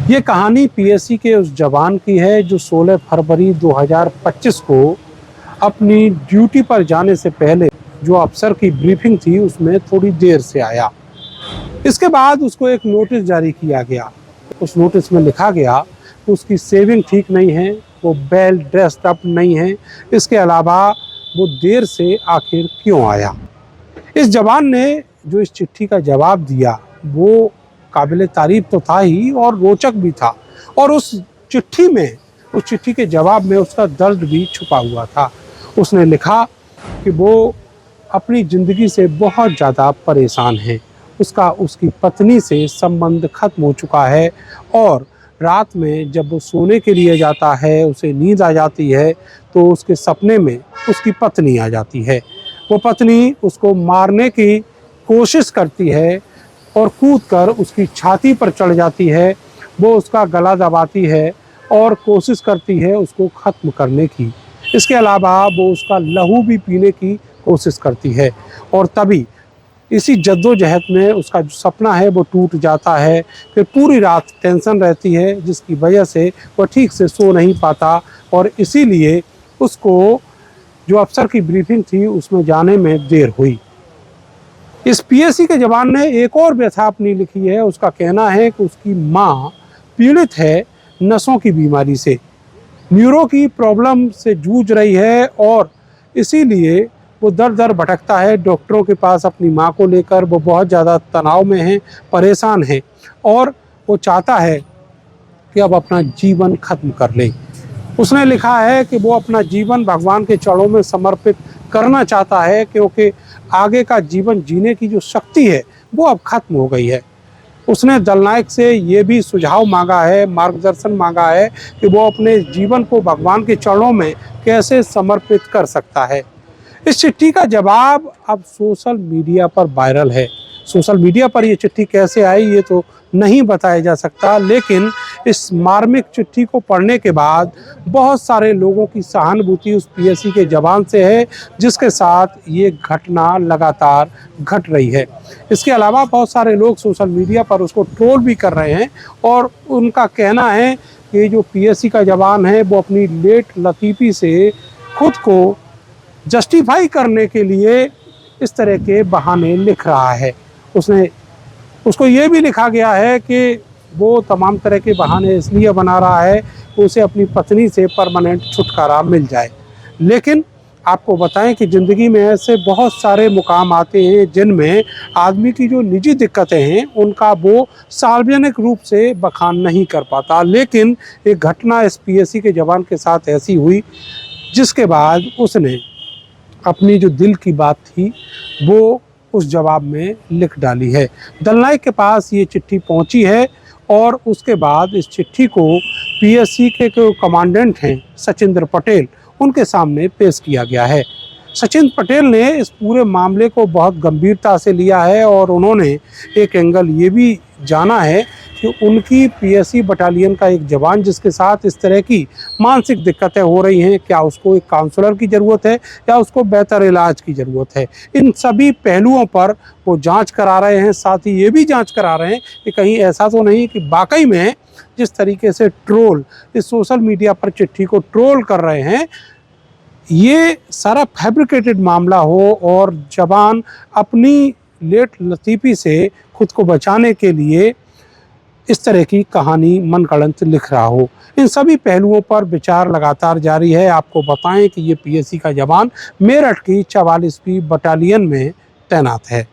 ये कहानी पीएससी के उस जवान की है जो 16 फरवरी 2025 को अपनी ड्यूटी पर जाने से पहले जो अफसर की ब्रीफिंग थी उसमें थोड़ी देर से आया। इसके बाद उसको एक नोटिस जारी किया गया। उस नोटिस में लिखा गया कि उसकी सेविंग ठीक नहीं है, वो वेल ड्रेस्ड अप नहीं है, इसके अलावा वो देर से आखिर क्यों आया। इस जवान ने जो इस चिट्ठी का जवाब दिया वो काबिले तारीफ तो था ही और रोचक भी था, और उस चिट्ठी के जवाब में उसका दर्द भी छुपा हुआ था। उसने लिखा कि वो अपनी ज़िंदगी से बहुत ज़्यादा परेशान है। उसकी पत्नी से संबंध खत्म हो चुका है और रात में जब वो सोने के लिए जाता है, उसे नींद आ जाती है तो उसके सपने में उसकी पत्नी आ जाती है। वो पत्नी उसको मारने की कोशिश करती है और कूदकर उसकी छाती पर चढ़ जाती है। वो उसका गला दबाती है और कोशिश करती है उसको ख़त्म करने की। इसके अलावा वो उसका लहू भी पीने की कोशिश करती है, और तभी इसी जद्दोजहद में उसका जो सपना है वो टूट जाता है। फिर पूरी रात टेंशन रहती है जिसकी वजह से वह ठीक से सो नहीं पाता, और इसीलिए उसको जो अफसर की ब्रीफिंग थी उसमें जाने में देर हुई। इस पीएससी के जवान ने एक और व्यथा अपनी लिखी है। उसका कहना है कि उसकी माँ पीड़ित है नसों की बीमारी से, न्यूरो की प्रॉब्लम से जूझ रही है, और इसीलिए वो दर दर भटकता है डॉक्टरों के पास अपनी माँ को लेकर। वो बहुत ज़्यादा तनाव में है, परेशान है, और वो चाहता है कि अब अपना जीवन खत्म कर ले। उसने लिखा है कि वो अपना जीवन भगवान के चरणों में समर्पित करना चाहता है, क्योंकि आगे का जीवन जीने की जो शक्ति है वो अब खत्म हो गई है। उसने दलनायक से ये भी सुझाव मांगा है, मार्गदर्शन मांगा है कि वो अपने जीवन को भगवान के चरणों में कैसे समर्पित कर सकता है। इस चिट्ठी का जवाब अब सोशल मीडिया पर वायरल है। सोशल मीडिया पर ये चिट्ठी कैसे आई ये तो नहीं बताया जा सकता, लेकिन इस मार्मिक चिट्ठी को पढ़ने के बाद बहुत सारे लोगों की सहानुभूति उस पीएससी के जवान से है जिसके साथ ये घटना लगातार घट रही है। इसके अलावा बहुत सारे लोग सोशल मीडिया पर उसको ट्रोल भी कर रहे हैं, और उनका कहना है कि जो पीएससी का जवान है वो अपनी लेट लतीफ़ी से खुद को जस्टिफाई करने के लिए इस तरह के बहाने लिख रहा है। उसको ये भी लिखा गया है कि वो तमाम तरह के बहाने इसलिए बना रहा है कि उसे अपनी पत्नी से परमानेंट छुटकारा मिल जाए। लेकिन आपको बताएं कि ज़िंदगी में ऐसे बहुत सारे मुकाम आते हैं जिनमें आदमी की जो निजी दिक्कतें हैं उनका वो सार्वजनिक रूप से बखान नहीं कर पाता। लेकिन एक घटना इस पीएससी के जवान के साथ ऐसी हुई जिसके बाद उसने अपनी जो दिल की बात थी वो उस जवाब में लिख डाली है। दलनायक के पास ये चिट्ठी पहुंची है, और उसके बाद इस चिट्ठी को पीएससी के जो कमांडेंट हैं सचिंद्र पटेल, उनके सामने पेश किया गया है। सचिन पटेल ने इस पूरे मामले को बहुत गंभीरता से लिया है, और उन्होंने एक एंगल ये भी जाना है कि उनकी पीएससी बटालियन का एक जवान जिसके साथ इस तरह की मानसिक दिक्कतें हो रही हैं, क्या उसको एक काउंसलर की ज़रूरत है या उसको बेहतर इलाज की ज़रूरत है। इन सभी पहलुओं पर वो जांच करा रहे हैं। साथ ही ये भी जांच करा रहे हैं कि कहीं ऐसा तो नहीं कि वाकई में जिस तरीके से ट्रोल इस सोशल मीडिया पर चिट्ठी को ट्रोल कर रहे हैं ये सारा फैब्रिकेटेड मामला हो, और जवान अपनी लेट लतीफ़ी से खुद को बचाने के लिए इस तरह की कहानी मनगढ़ंत लिख रहा हो। इन सभी पहलुओं पर विचार लगातार जारी है। आपको बताएं कि ये पीएससी का जवान मेरठ की 44वीं बटालियन में तैनात है।